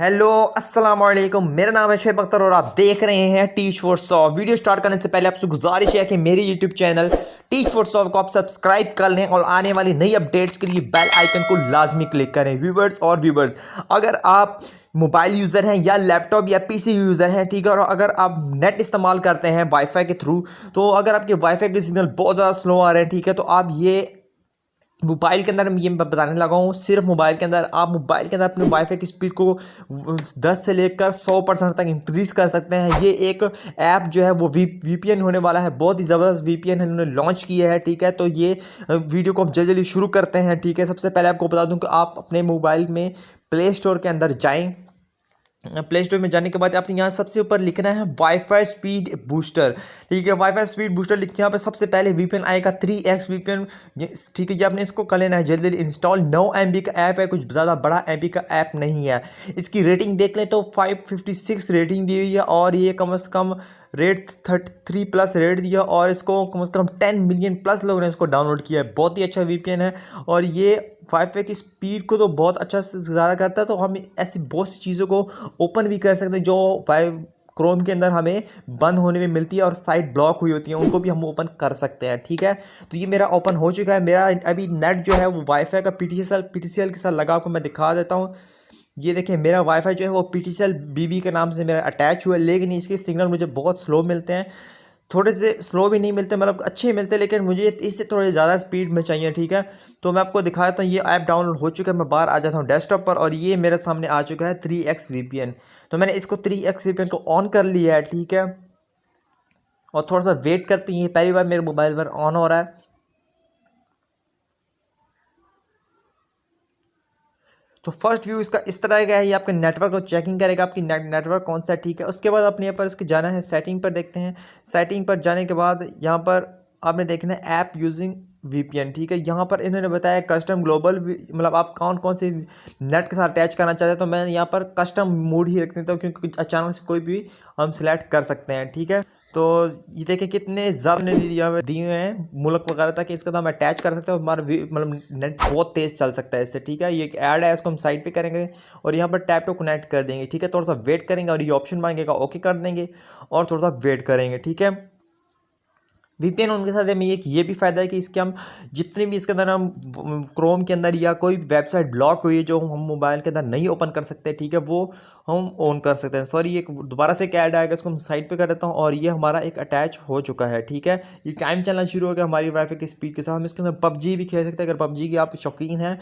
Hello अस्सलाम वालेकुम, मेरा नाम है शेब अख्तर और आप देख रहे हैं teach4sof। वीडियो स्टार्ट करने से पहले आपसे गुजारिश है कि मेरे यूट्यूब चैनल teach4sof को आप सब्सक्राइब कर लें और आने वाली नई अपडेट्स के लिए बेल आइकन को लाजमी क्लिक करें। व्यूवर्स, अगर आप मोबाइल यूज़र हैं या लैपटॉप या पीसी यूज़र हैं, ठीक है, और अगर आप नेट इस्तेमाल करते हैं वाईफाई के थ्रू, तो अगर आपके वाईफाई के सिग्नल बहुत ज़्यादा स्लो आ रहे हैं, ठीक है, तो आप ये मोबाइल के अंदर ये मैं बताने लगा हूँ। सिर्फ मोबाइल के अंदर आप मोबाइल के अंदर अपने वाईफाई की स्पीड को 10 से लेकर 100% तक इंक्रीज़ कर सकते हैं। ये एक ऐप जो है वो वीपीएन होने वाला है, बहुत ही ज़बरदस्त वीपीएन इन्होंने लॉन्च किया है, ठीक है। तो ये वीडियो को हम जल्दी जल्दी शुरू करते हैं, ठीक है। सबसे पहले आपको बता दूँ कि आप अपने मोबाइल में प्ले स्टोर के अंदर जाएँ। प्ले स्टोर में जाने के बाद आपने यहाँ सबसे ऊपर लिखना है वाईफाई स्पीड बूस्टर, ठीक है। वाईफाई स्पीड बूस्टर लिख के यहाँ पे सबसे पहले वीपीएन आएगा 3x वीपीएन, ठीक है। ये आपने इसको कर लेना है जल्दी जल्दी इंस्टॉल। 9 MB का ऐप है, कुछ ज़्यादा बड़ा MB का ऐप नहीं है। इसकी रेटिंग देख लें तो 556 रेटिंग दी हुई है और ये कम से कम रेट 33+ रेट दिया और इसको कम से कम 10 मिलियन प्लस लोगों ने इसको डाउनलोड किया है। बहुत ही अच्छा वीपीएन है और ये वाईफाई की स्पीड को तो बहुत अच्छा से ज़्यादा करता है। तो हम ऐसी बहुत सी चीज़ों को ओपन भी कर सकते हैं जो क्रोम के अंदर हमें बंद होने में मिलती है और साइट ब्लॉक हुई होती है, उनको भी हम ओपन कर सकते हैं, ठीक है। तो ये मेरा ओपन हो चुका है। मेरा अभी नेट जो है वो वाईफाई का पीटीसीएल के साथ लगा, आपको मैं दिखा देता हूँ। ये देखिए मेरा वाईफाई जो है वो पीटीसीएल बीबी के नाम से मेरा अटैच हुआ है, लेकिन इसके सिग्नल मुझे बहुत स्लो मिलते हैं। थोड़े से स्लो भी नहीं मिलते, मतलब अच्छे मिलते हैं, लेकिन मुझे इससे थोड़े ज़्यादा स्पीड में चाहिए, ठीक है। तो मैं आपको दिखाता हूँ, ये ऐप डाउनलोड हो चुका है। मैं बाहर आ जाता हूँ डेस्कटॉप पर और ये मेरे सामने आ चुका है 3x वीपीएन। तो मैंने इसको 3x वीपीएन को ऑन कर लिया है, ठीक है। और थोड़ा सा वेट करते हैं, पहली बार मेरे मोबाइल पर ऑन हो रहा है। तो फर्स्ट व्यू इसका इस तरह का है, ये आपके नेटवर्क को चेकिंग करेगा, आपकी नेटवर्क कौन सा है, ठीक है। उसके बाद अपने यहाँ पर इसके जाना है सेटिंग पर, देखते हैं। सेटिंग पर जाने के बाद यहाँ पर आपने देखना है ऐप यूजिंग वीपीएन, ठीक है। यहाँ पर इन्होंने बताया कस्टम ग्लोबल, मतलब आप कौन कौन से नेट के साथ अटैच करना चाहते हैं। तो मैं यहाँ पर कस्टम मोड ही रख देता हूँ, क्योंकि अचानक से कोई भी हम सिलेक्ट कर सकते हैं, ठीक है। तो ये देखें कितने ज़्यादा दिए हुए हैं मुल्क वगैरह तक, इसका तो हम अटैच कर सकते हैं और हमारा मतलब नेट बहुत तेज़ चल सकता है इससे, ठीक है। ये एक ऐड है, इसको हम साइड पे करेंगे और यहाँ पर टैप टू कनेक्ट कर देंगे, ठीक है। थोड़ा सा वेट करेंगे और ये ऑप्शन मांगेगा, ओके कर देंगे और थोड़ा सा वेट करेंगे, ठीक है। वीपीएन उनके साथ हमें ये भी फ़ायदा है कि इसके हम जितने भी इसके अंदर हम क्रोम के अंदर या कोई वेबसाइट ब्लॉक हुई है जो हम मोबाइल के अंदर नहीं ओपन कर सकते, ठीक है, वो हम ऑन कर सकते हैं। सॉरी, ये दोबारा से एक ऐड आएगा, इसको हम साइड पे कर देता हूँ और ये हमारा एक अटैच हो चुका है, ठीक है। ये टाइम चलना शुरू हो गया हमारी वाईफाई की स्पीड के साथ। हम इसके अंदर पबजी भी खेल सकते हैं, अगर पबजी की आप शौकीन हैं